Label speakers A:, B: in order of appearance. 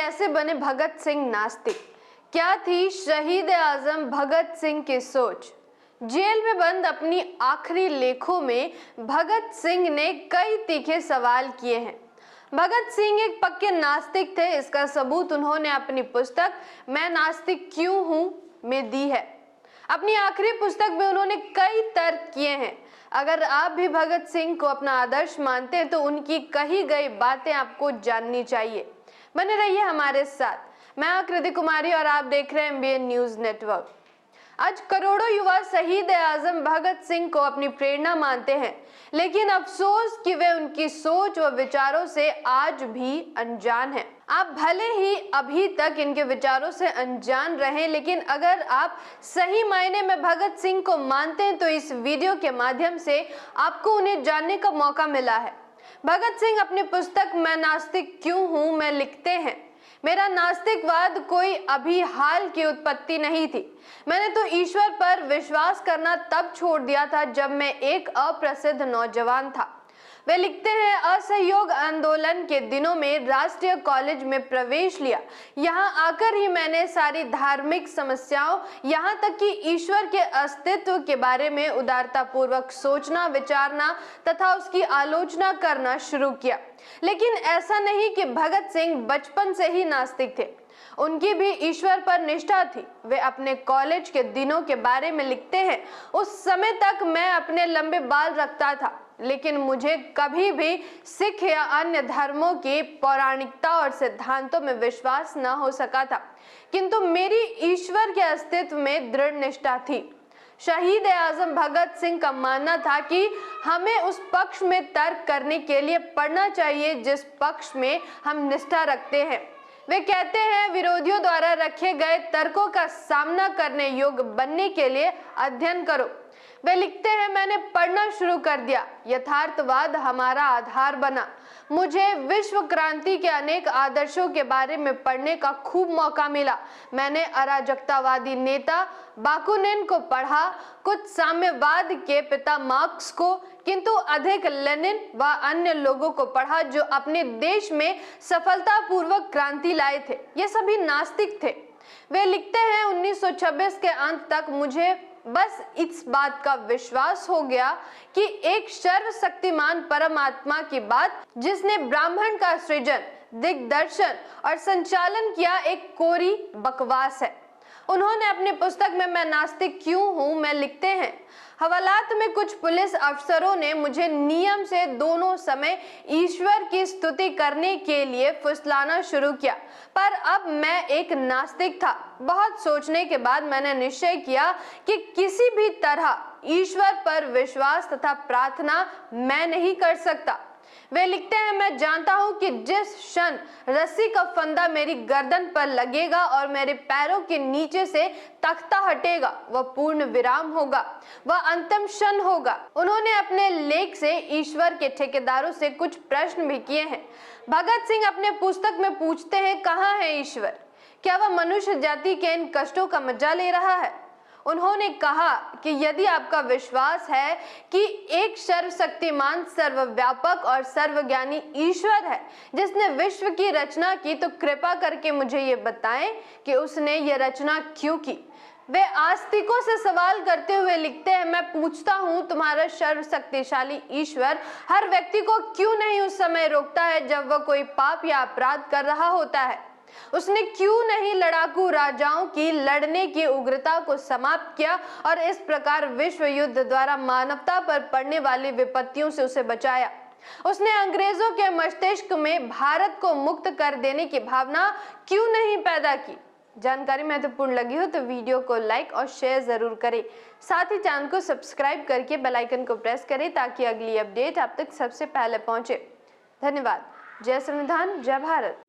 A: कैसे बने भगत सिंह नास्तिक? क्या थी शहीद आजम भगत सिंह की सोच? जेल में बंद अपनी आखिरी लेखों में भगत सिंह ने कई तीखे सवाल किए हैं। भगत सिंह एक पक्के नास्तिक थे। इसका सबूत उन्होंने अपनी पुस्तक मैं नास्तिक क्यों हूं में दी है। अपनी आखिरी पुस्तक में उन्होंने कई तर्क किए हैं। अगर आप भी भगत सिंह को अपना आदर्श मानते हैं तो उनकी कही गई बातें आपको जाननी चाहिए। बने रहिए हमारे साथ। मैं आकृति कुमारी और आप देख रहे हैं MBN न्यूज नेटवर्क। आज करोड़ों युवा शहीद आजम भगत सिंह को अपनी प्रेरणा मानते हैं, लेकिन अफसोस कि वे उनकी सोच व विचारों से आज भी अनजान हैं। आप भले ही अभी तक इनके विचारों से अनजान रहें, लेकिन अगर आप सही मायने में भगत सिंह को मानते हैं तो इस वीडियो के माध्यम से आपको उन्हें जानने का मौका मिला है। भगत सिंह अपनी पुस्तक मैं नास्तिक क्यों हूं में लिखते हैं, मेरा नास्तिकवाद कोई अभी हाल की उत्पत्ति नहीं थी। मैंने तो ईश्वर पर विश्वास करना तब छोड़ दिया था जब मैं एक अप्रसिद्ध नौजवान था। वे लिखते हैं, असहयोग आंदोलन के दिनों में राष्ट्रीय कॉलेज में प्रवेश लिया। यहाँ आकर ही मैंने सारी धार्मिक समस्याओं, यहाँ तक कि ईश्वर के अस्तित्व के बारे में उदारता पूर्वक सोचना, विचारना तथा उसकी आलोचना करना शुरू किया। लेकिन ऐसा नहीं कि भगत सिंह बचपन से ही नास्तिक थे, उनकी भी ईश्वर पर निष्ठा थी। वे अपने कॉलेज के दिनों के बारे में लिखते हैं, उस समय तक मैं अपने लंबे बाल रखता था, लेकिन मुझे कभी भी सिख या अन्य धर्मों की पौराणिकता और सिद्धांतों में विश्वास न हो सका था, किंतु मेरी ईश्वर के अस्तित्व में दृढ़ निष्ठा थी। शहीद आजम भगत सिंह का मानना था कि हमें उस पक्ष में तर्क करने के लिए पढ़ना चाहिए जिस पक्ष में हम निष्ठा रखते हैं। वे कहते हैं, विरोधियों द्वारा रखे गए तर्कों का सामना करने योग्य बनने के लिए अध्ययन करो। वे लिखते हैं, मैंने पढ़ना शुरू कर दिया, यथार्थवाद हमारा आधार बना। मुझे विश्व क्रांति के अनेक आदर्शों के बारे में पढ़ने का खूब मौका मिला। मैंने अराजकतावादी नेता बाकुनिन को पढ़ा, कुछ साम्यवाद के पिता मार्क्स को, किंतु अधिक लेनिन व अन्य लोगों को पढ़ा जो अपने देश में सफलतापूर्वक क्रांति लाए थे। ये सभी नास्तिक थे। वे लिखते हैं, 1926 के अंत तक मुझे बस इस बात का विश्वास हो गया कि एक सर्वशक्तिमान परमात्मा की बात, जिसने ब्राह्मण का सृजन, दिग्दर्शन और संचालन किया, एक कोरी बकवास है। उन्होंने अपनी पुस्तक में मैं नास्तिक क्यों हूं में लिखते हैं, हवालात में कुछ पुलिस अफसरों ने मुझे नियम से दोनों समय ईश्वर की स्तुति करने के लिए फुसलाना शुरू किया, पर अब मैं एक नास्तिक था। बहुत सोचने के बाद मैंने निश्चय किया कि किसी भी तरह ईश्वर पर विश्वास तथा प्रार्थना मैं नहीं कर सकता। वे लिखते हैं, मैं जानता हूं कि जिस क्षण रस्सी का फंदा मेरी गर्दन पर लगेगा और मेरे पैरों के नीचे से तख्ता हटेगा, वह पूर्ण विराम होगा, वह अंतिम क्षण होगा। उन्होंने अपने लेख से ईश्वर के ठेकेदारों से कुछ प्रश्न भी किए हैं। भगत सिंह अपने पुस्तक में पूछते हैं, कहाँ है ईश्वर? क्या वह मनुष्य जाति के इन कष्टों का मजा ले रहा है? उन्होंने कहा कि यदि आपका विश्वास है कि एक सर्वशक्तिमान, सर्वव्यापक और सर्वज्ञानी ईश्वर है जिसने विश्व की रचना की, तो कृपा करके मुझे ये बताएं कि उसने ये रचना क्यों की। वे आस्तिकों से सवाल करते हुए लिखते हैं, मैं पूछता हूँ, तुम्हारा सर्वशक्तिशाली ईश्वर हर व्यक्ति को क्यों नहीं उस समय रोकता है जब वह कोई पाप या अपराध कर रहा होता है? उसने क्यों नहीं लड़ाकू राजाओं की लड़ने की उग्रता को समाप्त किया और इस प्रकार विश्व युद्ध द्वारा मानवता पर पड़ने वाली विपत्तियों से उसे बचाया? उसने अंग्रेजों के मस्तिष्क में भारत को मुक्त कर देने की भावना क्यों नहीं पैदा की? जानकारी महत्वपूर्ण लगी हो तो वीडियो को लाइक और शेयर जरूर करें। साथ ही चैनल को सब्सक्राइब करके बेल आइकन को प्रेस करें ताकि अगली अपडेट आप तक सबसे पहले पहुंचे। धन्यवाद। जय संविधान, जय भारत।